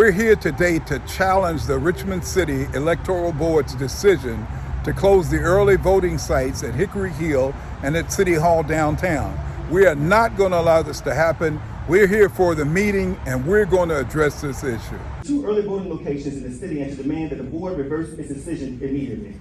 We're here today to challenge the Richmond City Electoral Board's decision to close the early voting sites at Hickory Hill and at City Hall downtown. We are not going to allow this to happen. We're here for the meeting and we're going to address this issue. Two early voting locations in the city and to demand that the board reverse its decision immediately.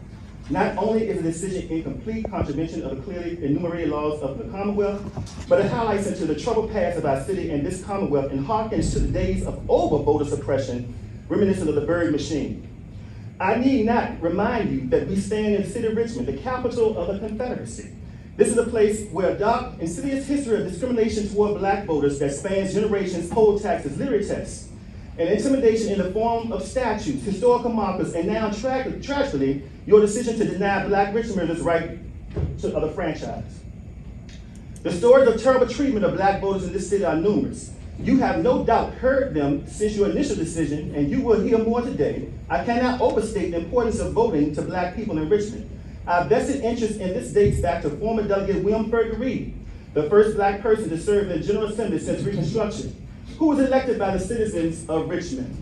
Not only is the decision in complete contravention of the clearly enumerated laws of the Commonwealth, but it highlights into the troubled past of our city and this Commonwealth and harkens to the days of over-voter suppression, reminiscent of the Berg machine. I need not remind you that we stand in the city of Richmond, the capital of the Confederacy. This is a place where a dark, insidious history of discrimination toward black voters that spans generations, poll taxes, literary tests, and intimidation in the form of statutes, historical markers, and now tragically, your decision to deny black Richmonders' right to the franchise. The stories of terrible treatment of black voters in this city are numerous. You have no doubt heard them since your initial decision, and you will hear more today. I cannot overstate the importance of voting to black people in Richmond. Our vested interest in this dates back to former Delegate William Fergus Reed, the first black person to serve in the General Assembly since Reconstruction, who was elected by the citizens of Richmond.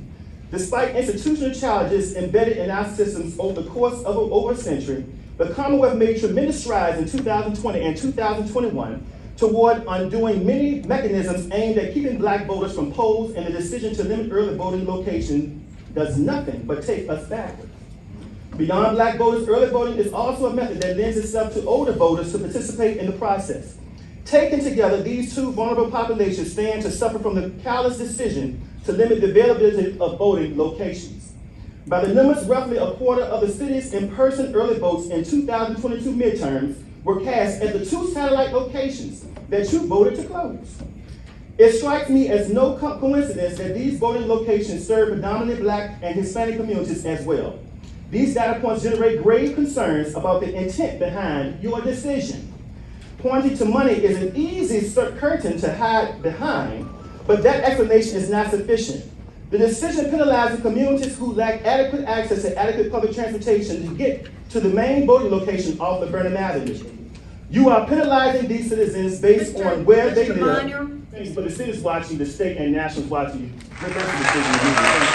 Despite institutional challenges embedded in our systems over the course of over a century, the Commonwealth made tremendous strides in 2020 and 2021 toward undoing many mechanisms aimed at keeping black voters from polls, and the decision to limit early voting location does nothing but take us backward. Beyond black voters, early voting is also a method that lends itself to older voters to participate in the process. Taken together, these two vulnerable populations stand to suffer from the callous decision to limit the availability of voting locations. By the numbers, roughly a quarter of the city's in-person early votes in 2022 midterms were cast at the two satellite locations that you voted to close. It strikes me as no coincidence that these voting locations serve predominantly black and Hispanic communities as well. These data points generate grave concerns about the intent behind your decision. Pointing to money is an easy curtain to hide behind, but that explanation is not sufficient. The decision penalizes communities who lack adequate access to adequate public transportation to get to the main voting location off the Burnham Avenue. You are penalizing these citizens based on where they live. But the city's watching, the state and nationals watching you. Reverse the decision immediately.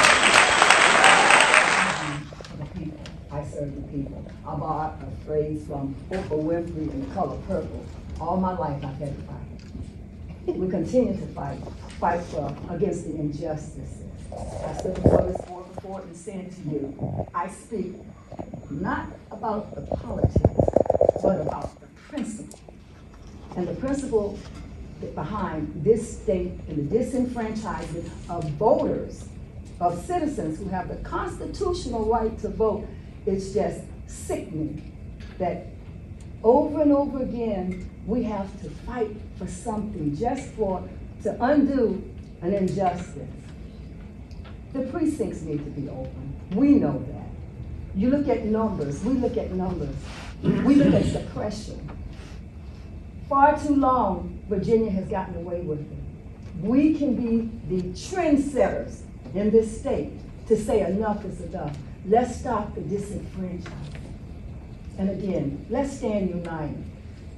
I serve the people. I borrowed a phrase from Oprah Winfrey in The Color Purple. All my life I've had to fight. We continue to fight against the injustices. I stood before this board before and said to you, I speak not about the politics, but about the principle. And the principle behind this state and the disenfranchisement of voters, of citizens who have the constitutional right to vote, it's just sickening that over and over again, we have to fight for something just to undo an injustice. The precincts need to be open. We know that. You look at numbers, we look at numbers. We look at suppression. Far too long, Virginia has gotten away with it. We can be the trendsetters in this state to say enough is enough. Let's stop the disenfranchisement. And again, let's stand united.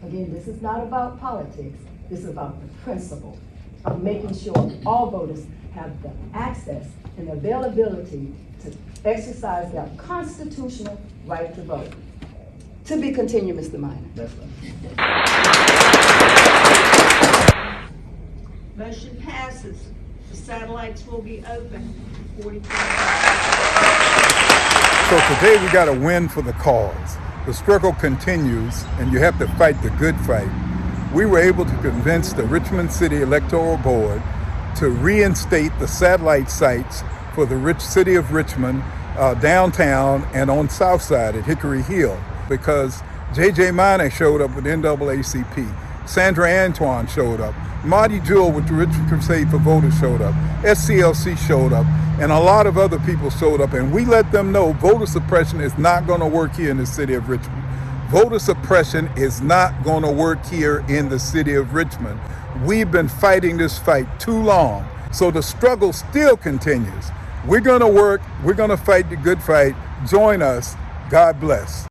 Again, this is not about politics. This is about the principle of making sure all voters have the access and availability to exercise their constitutional right to vote. To be continued, Mr. Minor. That's right. Motion passes. The satellites will be open 45. So today we got a win for the cause. The struggle continues and you have to fight the good fight. We were able to convince the Richmond City Electoral Board to reinstate the satellite sites for the city of Richmond downtown and on South Side at Hickory Hill, because J.J. Minor showed up with NAACP, Sandra Antoine showed up, Marty Jewell with the Richmond Crusade for Voters showed up, SCLC showed up, and a lot of other people showed up, and we let them know voter suppression is not going to work here in the city of Richmond. Voter suppression is not going to work here in the city of Richmond. We've been fighting this fight too long, so the struggle still continues. We're going to work, we're going to fight the good fight. Join us. God bless.